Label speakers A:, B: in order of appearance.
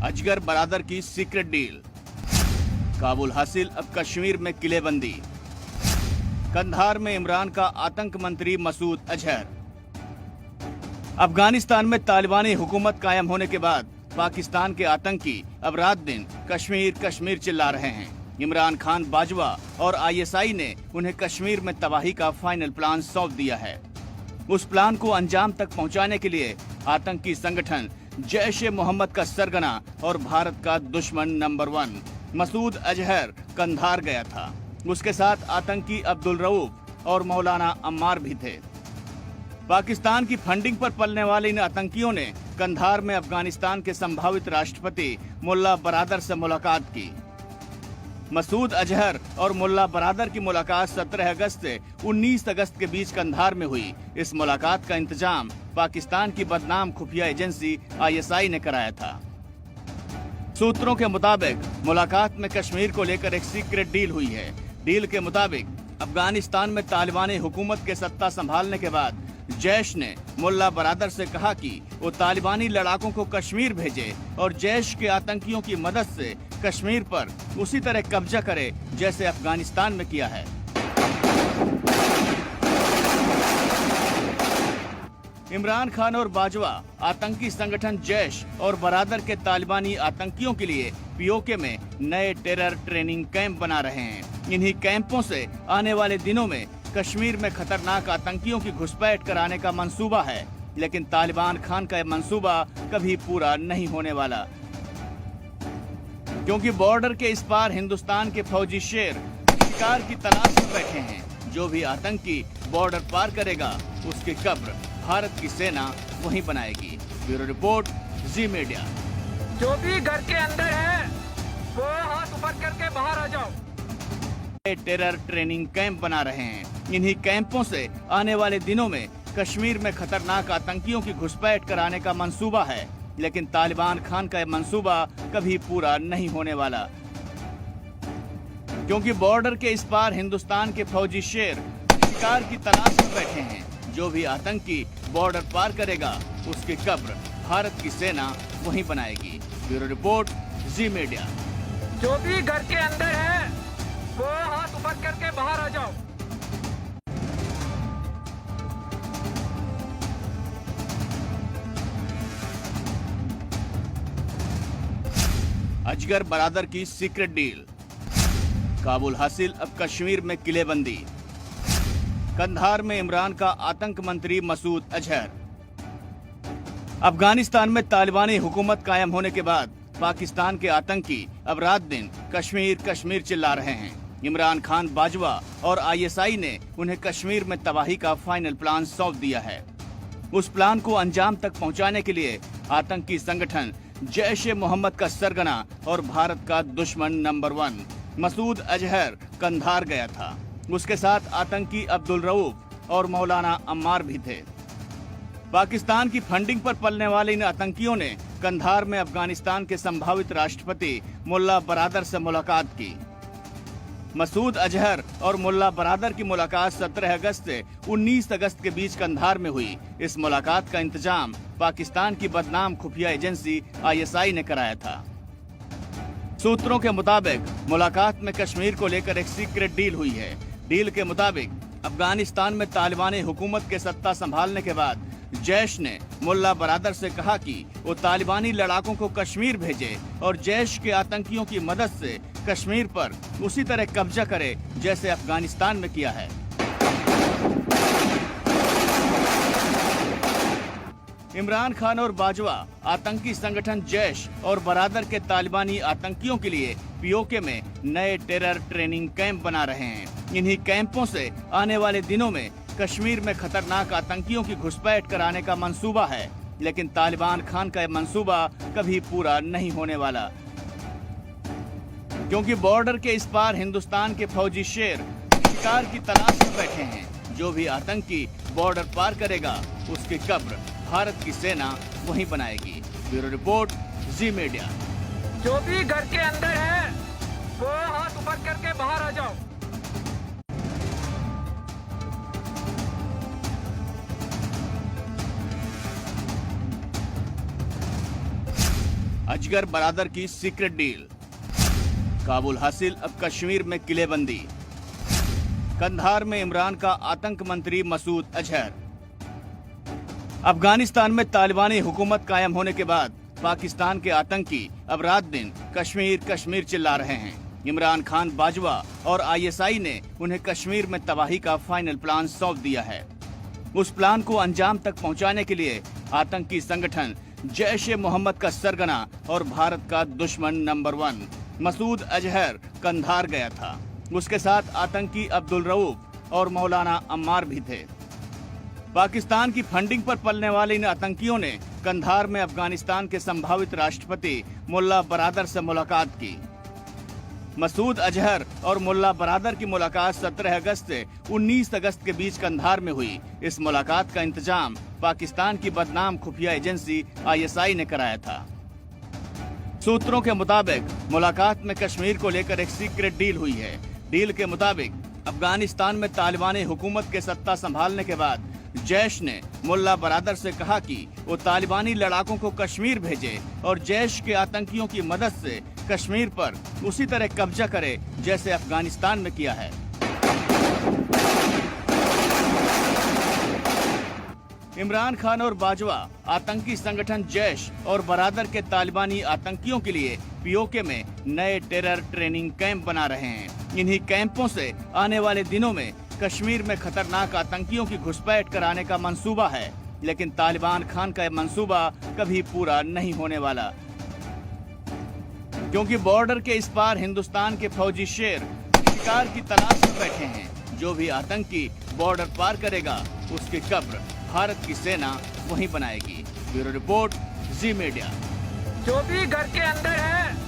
A: अजगर बरादर की secret deal, Kabul हासिल, अब कश्मीर में किलेबंदी। कंधार में इमरान का आतंक मंत्री मसूद अजहर। अफगानिस्तान में तालिबानी हुकूमत कायम होने के बाद पाकिस्तान के आतंकी अब रात दिन कश्मीर कश्मीर चिल्ला रहे हैं। इमरान खान, बाजवा और आईएसआई ने उन्हें कश्मीर में तबाही का फाइनल प्लान सौंप दिया है। उस प्लान को अंजाम तक पहुंचाने के लिए आतंकी संगठन जैश ए मोहम्मद का सरगना और भारत का दुश्मन नंबर 1 मसूद अजहर कंधार गया था। उसके साथ आतंकी अब्दुल रऊफ और मौलाना अम्मार भी थे। पाकिस्तान की फंडिंग पर पलने वाले इन आतंकियों ने कंधार में अफगानिस्तान के संभावित राष्ट्रपति मुल्ला बरादर से मुलाकात की। मसूद अजहर और मुल्ला बरादर की मुलाकात 17 अगस्त से 19 अगस्त के बीच कंधार में हुई। इस मुलाकात का इंतजाम पाकिस्तान की बदनाम खुफिया एजेंसी आईएसआई ने कराया था। सूत्रों के मुताबिक मुलाकात में कश्मीर को लेकर एक सीक्रेट डील हुई है। डील के मुताबिक अफगानिस्तान में तालिबानी हुकूमत के सत्ता संभालने के बाद जैश ने मुल्ला बरादर से कहा कि वो तालिबानी लड़ाकों को कश्मीर भेजे और जैश के आतंकियों की मदद से कश्मीर पर उसी तरह कब्जा करे जैसे अफगानिस्तान में किया है। इमरान खान और बाजवा आतंकी संगठन जैश और बरादर के तालिबानी आतंकियों के लिए पीओके में नए टेरर ट्रेनिंग कैंप बना रहे हैं। इन्हीं कैंपों से आने वाले दिनों में कश्मीर में खतरनाक आतंकियों की घुसपैठ कराने का मंसूबा है, लेकिन तालिबान खान का यह मंसूबा कभी पूरा नहीं होने वाला, क्योंकि बॉर्डर के इस पार हिंदुस्तान के फौजी शेर शिकार की तलाश में बैठे हैं। जो भी आतंकी बॉर्डर पार करेगा उसकी कब्र भारत की सेना वहीं बनाएगी। ब्यूरो रिपोर्ट, जी मीडिया।
B: जो भी घर के अंदर है वो हाथ ऊपर करके बाहर आ जाओ।
A: टेरर ट्रेनिंग कैंप बना रहे हैं। इन्हीं कैंपों से आने वाले दिनों में कश्मीर में खतरनाक आतंकियों की घुसपैठ कराने का मंसूबा है, लेकिन तालिबान खान का यह मंसूबा कभी पूरा नहीं होने वाला, क्योंकि बॉर्डर के इस पार हिंदुस्तान के फौजी शेर शिकार की तलाश में बैठे हैं। जो भी आतंकी बॉर्डर पार करेगा उसकी कब्र भारत की सेना वहीं बनाएगी। ब्यूरो रिपोर्ट, जी मीडिया।
B: जो भी घर के अंदर है वो हाथ ऊपर करके बाहर आ जाओ।
A: अजगर बरादर की सीक्रेट डील, काबुल हासिल, अब कश्मीर में किलेबंदी। कंधार में इमरान का आतंक मंत्री मसूद अजहर। अफगानिस्तान में तालिबानी हुकूमत कायम होने के बाद पाकिस्तान के आतंकी अब रात दिन कश्मीर कश्मीर चिल्ला रहे हैं। इमरान खान, बाजवा और आईएसआई ने उन्हें कश्मीर में तबाही का फाइनल प्लान सौंप दिया है। उस प्लान को अंजाम तक पहुंचाने के लिए आतंकी संगठन जैश ए मोहम्मद का सरगना और भारत का दुश्मन नंबर 1 मसूद अजहर कंधार गया था। उसके साथ आतंकी अब्दुल रऊफ और मौलाना अम्मार भी थे। पाकिस्तान की फंडिंग पर पलने वाले इन आतंकियों ने कंधार में अफगानिस्तान के संभावित राष्ट्रपति मुल्ला बरादर से मुलाकात की। मसूद अजहर और मुल्ला बरादर की मुलाकात 17 अगस्त से 19 अगस्त के बीच कंधार में हुई। इस मुलाकात का इंतजाम पाकिस्तान की बदनाम खुफिया एजेंसी आईएसआई ने कराया था। सूत्रों के मुताबिक मुलाकात में कश्मीर को लेकर एक सीक्रेट डील हुई है। डील के मुताबिक अफगानिस्तान में तालिबानी हुकूमत के सत्ता संभालने के बाद जैश ने मुल्ला बरादर से कहा कि वो तालिबानी लड़ाकों को कश्मीर भेजे और जैश के आतंकियों की मदद से कश्मीर पर उसी तरह कब्जा करे जैसे अफगानिस्तान में किया है। इमरान खान और बाजवा आतंकी संगठन जैश और बरादर के तालिबानी आतंकियों के लिए पीओके में नए टेरर ट्रेनिंग कैंप बना रहे हैं। इन्हीं कैंपों से आने वाले दिनों में कश्मीर में खतरनाक आतंकियों की घुसपैठ कराने का मंसूबा है, लेकिन तालिबान खान का यह मंसूबा कभी पूरा नहीं होने वाला, क्योंकि बॉर्डर के इस पार हिंदुस्तान के फौजी शेर शिकार की तलाश में बैठे हैं। जो भी आतंकी बॉर्डर पार करेगा उसकी कब्र भारत की सेना वहीं बनाएगी। ब्यूरो रिपोर्ट, जी मीडिया।
B: जो भी घर के अंदर है वो हाथ ऊपर करके बाहर आ जाओ।
A: अजगर बरादर की सीक्रेट डील। काबुल हासिल, अब कश्मीर में किलेबंदी। कंधार में इमरान का आतंक मंत्री मसूद अजहर। अफगानिस्तान में तालिबानी हुकूमत कायम होने के बाद पाकिस्तान के आतंकी अब रात दिन कश्मीर कश्मीर चिल्ला रहे हैं। इमरान खान बाजवा और आईएसआई ने उन्हें कश्मीर में तबाही का फाइनल प्लान सौंप दिया है। उस प्लान को अंजाम तक पहुंचाने के लिए आतंकी संगठन जैश ए मोहम्मद का सरगना और भारत का दुश्मन नंबर 1 मसूद अजहर कंधार गया था। उसके साथ आतंकी अब्दुल रऊफ और मौलाना अम्मार भी थे। पाकिस्तान की फंडिंग पर पलने वाले इन आतंकियों ने कंधार में अफगानिस्तान के संभावित राष्ट्रपति मुल्ला बरादर से मुलाकात की। मसूद अजहर और मुल्ला बरादर की मुलाकात 17 अगस्त से 19 अगस्त के बीच कंधार में हुई। इस मुलाकात का इंतजाम पाकिस्तान की बदनाम खुफिया एजेंसी आईएसआई ने कराया था। सूत्रों के मुताबिक मुलाकात में कश्मीर को लेकर एक सीक्रेट डील हुई है। डील के मुताबिक अफगानिस्तान में तालिबानी हुकूमत के सत्ता संभालने के बाद जैश ने मुल्ला बरादर से कहा कि वो तालिबानी लड़ाकों को कश्मीर भेजे और जैश के आतंकियों की मदद से कश्मीर पर उसी तरह कब्जा करे जैसे अफगानिस्तान में किया है। इमरान खान और बाजवा आतंकी संगठन जैश और बरादर के तालिबानी आतंकियों के लिए पीओके में नए टेरर ट्रेनिंग कैंप बना रहे हैं। इन्हीं कैंपों से आने वाले दिनों में कश्मीर में खतरनाक आतंकियों की घुसपैठ कराने का मंसूबा है, लेकिन तालिबान खान का यह मंसूबा कभी पूरा नहीं होने वाला, क्योंकि बॉर्डर के इस पार हिंदुस्तान के फौजी शेर शिकार की तलाश में बैठे हैं। जो भी आतंकी बॉर्डर पार करेगा उसकी कब्र भारत की सेना वहीं बनाएगी। ब्यूरो रिपोर्ट, जी मीडिया।
B: जो भी घर के अंदर है